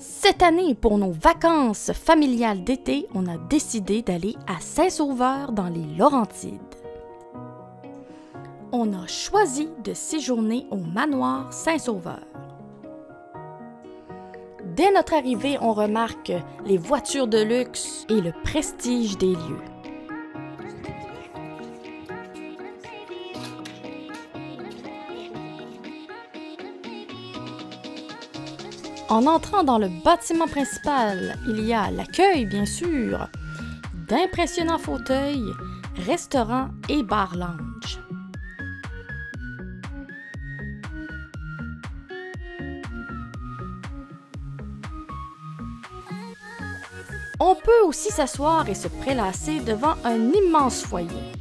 Cette année, pour nos vacances familiales d'été, on a décidé d'aller à Saint-Sauveur dans les Laurentides. On a choisi de séjourner au manoir Saint-Sauveur. Dès notre arrivée, on remarque les voitures de luxe et le prestige des lieux. En entrant dans le bâtiment principal, il y a l'accueil, bien sûr, d'impressionnants fauteuils, restaurants et bar-lounge. On peut aussi s'asseoir et se prélasser devant un immense foyer.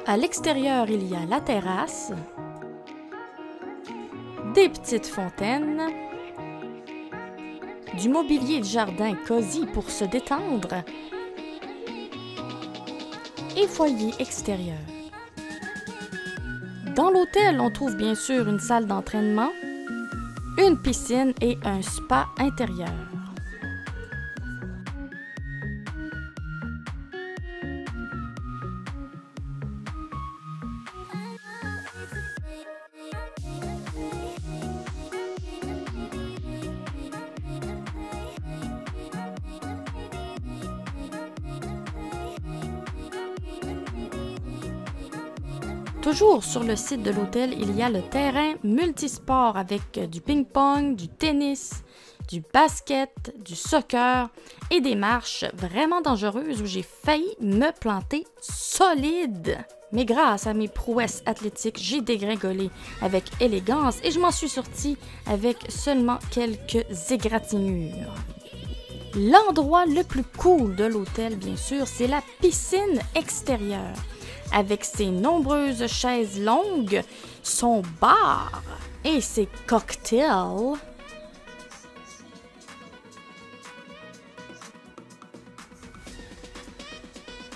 À l'extérieur, il y a la terrasse, des petites fontaines, du mobilier de jardin cosy pour se détendre et foyer extérieur. Dans l'hôtel, on trouve bien sûr une salle d'entraînement, une piscine et un spa intérieur. Toujours sur le site de l'hôtel, il y a le terrain multisport avec du ping-pong, du tennis, du basket, du soccer et des marches vraiment dangereuses où j'ai failli me planter solide. Mais grâce à mes prouesses athlétiques, j'ai dégringolé avec élégance et je m'en suis sortie avec seulement quelques égratignures. L'endroit le plus cool de l'hôtel, bien sûr, c'est la piscine extérieure. Avec ses nombreuses chaises longues, son bar et ses cocktails.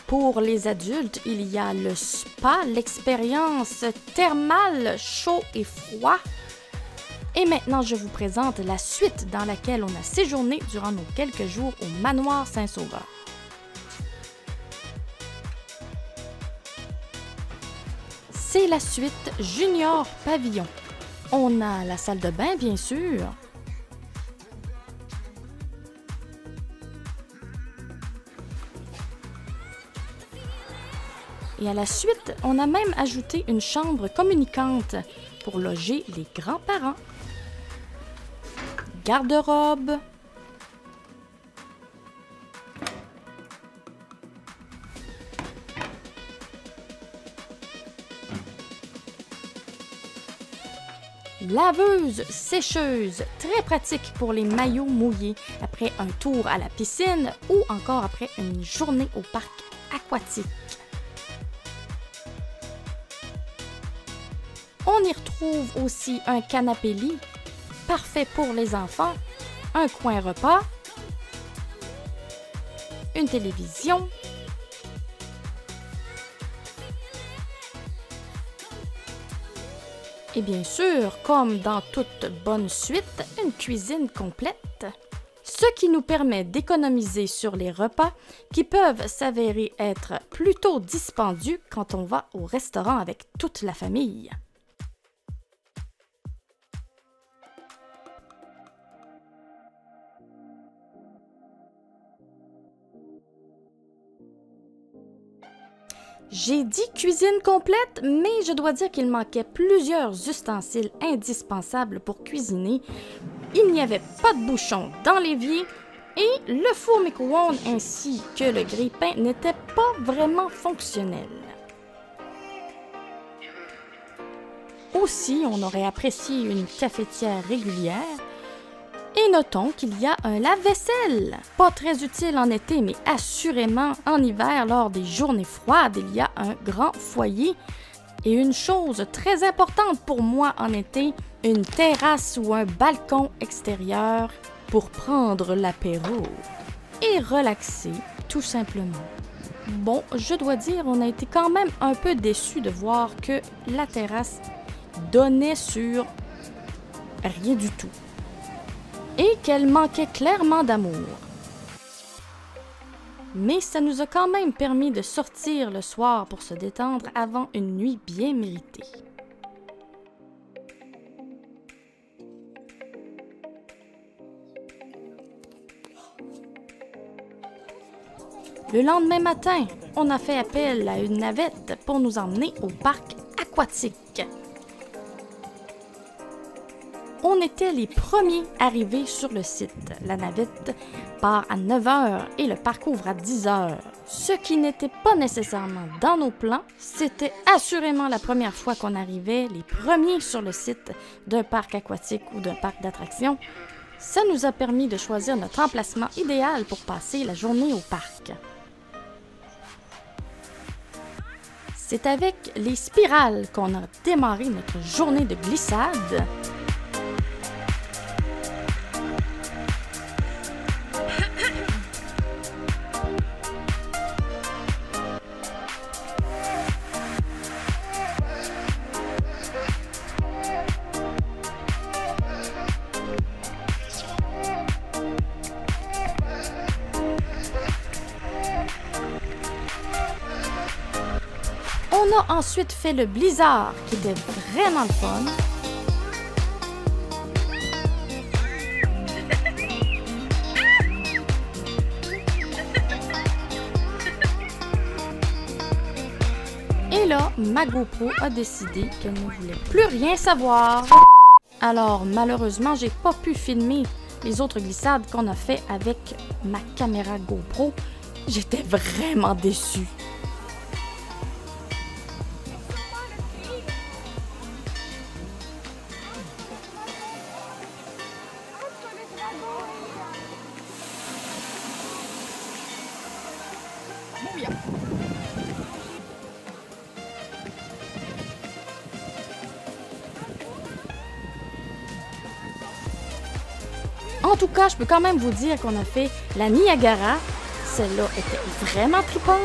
Pour les adultes, il y a le spa, l'expérience thermale chaud et froid. Et maintenant, je vous présente la suite dans laquelle on a séjourné durant nos quelques jours au manoir Saint-Sauveur. C'est la suite Junior Pavillon. On a la salle de bain, bien sûr. Et à la suite, on a même ajouté une chambre communicante pour loger les grands-parents. Garde-robe. Laveuse, sécheuse, très pratique pour les maillots mouillés après un tour à la piscine ou encore après une journée au parc aquatique. On y retrouve aussi un canapé-lit, parfait pour les enfants, un coin repas, une télévision, et bien sûr, comme dans toute bonne suite, une cuisine complète. Ce qui nous permet d'économiser sur les repas qui peuvent s'avérer être plutôt dispendieux quand on va au restaurant avec toute la famille. J'ai dit cuisine complète, mais je dois dire qu'il manquait plusieurs ustensiles indispensables pour cuisiner. Il n'y avait pas de bouchon dans l'évier et le four micro-ondes ainsi que le grille-pain n'étaient pas vraiment fonctionnels. Aussi, on aurait apprécié une cafetière régulière, Et notons qu'il y a un lave-vaisselle. Pas très utile en été, mais assurément en hiver, lors des journées froides, il y a un grand foyer. Et une chose très importante pour moi en été, une terrasse ou un balcon extérieur pour prendre l'apéro et relaxer, tout simplement. Bon, je dois dire, on a été quand même un peu déçus de voir que la terrasse donnait sur rien du tout et qu'elle manquait clairement d'amour. Mais ça nous a quand même permis de sortir le soir pour se détendre avant une nuit bien méritée. Le lendemain matin, on a fait appel à une navette pour nous emmener au parc aquatique. On était les premiers arrivés sur le site. La navette part à 9 h et le parc ouvre à 10 h. Ce qui n'était pas nécessairement dans nos plans, c'était assurément la première fois qu'on arrivait les premiers sur le site d'un parc aquatique ou d'un parc d'attractions. Ça nous a permis de choisir notre emplacement idéal pour passer la journée au parc. C'est avec les spirales qu'on a démarré notre journée de glissade. On a ensuite fait le blizzard, qui était vraiment le fun. Et là, ma GoPro a décidé qu'elle ne voulait plus rien savoir. Alors, malheureusement, j'ai pas pu filmer les autres glissades qu'on a fait avec ma caméra GoPro. J'étais vraiment déçue. En tout cas, je peux quand même vous dire qu'on a fait la Niagara. Celle-là était vraiment trippante.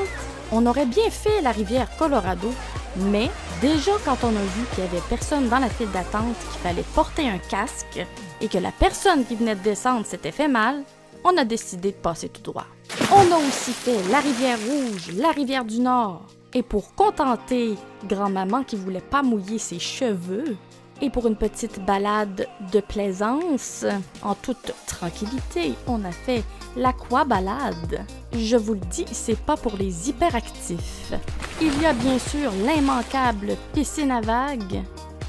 On aurait bien fait la rivière Colorado, mais déjà quand on a vu qu'il n'y avait personne dans la file d'attente, qu'il fallait porter un casque et que la personne qui venait de descendre s'était fait mal, on a décidé de passer tout droit. On a aussi fait la rivière Rouge, la rivière du Nord. Et pour contenter grand-maman qui voulait pas mouiller ses cheveux, et pour une petite balade de plaisance, en toute tranquillité, on a fait l'aquabalade. Je vous le dis, c'est pas pour les hyperactifs. Il y a bien sûr l'immanquable piscine à vagues.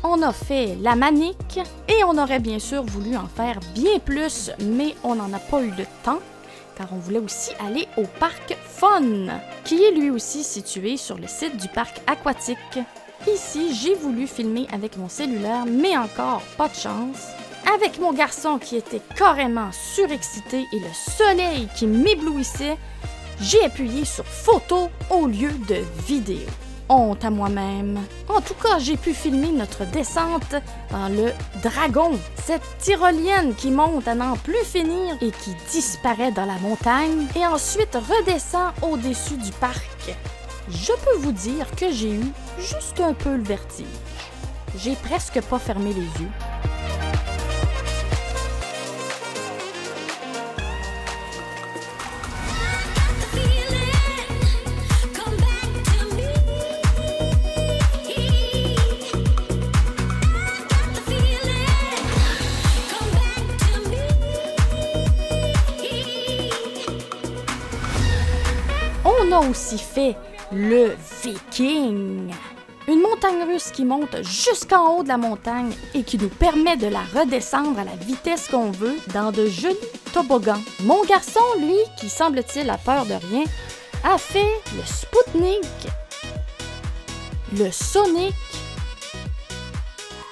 On a fait la manique et on aurait bien sûr voulu en faire bien plus, mais on n'en a pas eu le temps, car on voulait aussi aller au parc Fun, qui est lui aussi situé sur le site du parc aquatique. Ici, j'ai voulu filmer avec mon cellulaire, mais encore pas de chance. Avec mon garçon qui était carrément surexcité et le soleil qui m'éblouissait, j'ai appuyé sur photo au lieu de vidéo. Honte à moi-même. En tout cas, j'ai pu filmer notre descente dans le Dragon, cette tyrolienne qui monte à n'en plus finir et qui disparaît dans la montagne et ensuite redescend au-dessus du parc. Je peux vous dire que j'ai eu juste un peu le vertige. J'ai presque pas fermé les yeux. On a aussi fait le Viking, une montagne russe qui monte jusqu'en haut de la montagne et qui nous permet de la redescendre à la vitesse qu'on veut dans de jolis toboggans. Mon garçon, lui, qui semble-t-il a peur de rien, a fait le Spoutnik, le Sonic,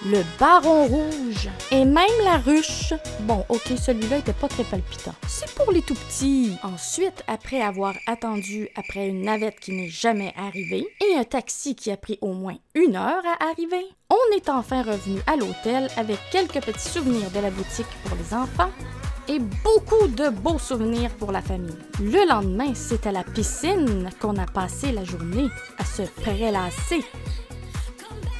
le Baron Rouge et même la Ruche. Bon, ok, celui-là était pas très palpitant. C'est pour les tout petits. Ensuite, après avoir attendu après une navette qui n'est jamais arrivée et un taxi qui a pris au moins 1 heure à arriver, on est enfin revenu à l'hôtel avec quelques petits souvenirs de la boutique pour les enfants et beaucoup de beaux souvenirs pour la famille. Le lendemain, c'est à la piscine qu'on a passé la journée à se prélasser.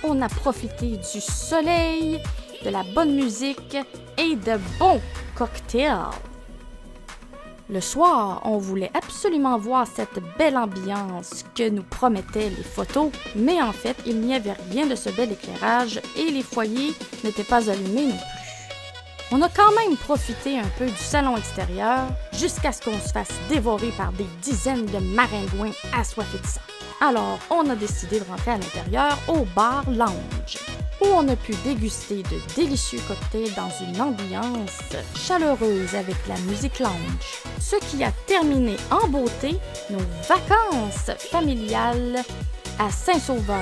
On a profité du soleil, de la bonne musique et de bons cocktails. Le soir, on voulait absolument voir cette belle ambiance que nous promettaient les photos, mais en fait, il n'y avait rien de ce bel éclairage et les foyers n'étaient pas allumés non plus. On a quand même profité un peu du salon extérieur jusqu'à ce qu'on se fasse dévorer par des dizaines de maringouins assoiffés de sang. Alors, on a décidé de rentrer à l'intérieur au bar lounge, où on a pu déguster de délicieux cocktails dans une ambiance chaleureuse avec la musique lounge. Ce qui a terminé en beauté nos vacances familiales à Saint-Sauveur.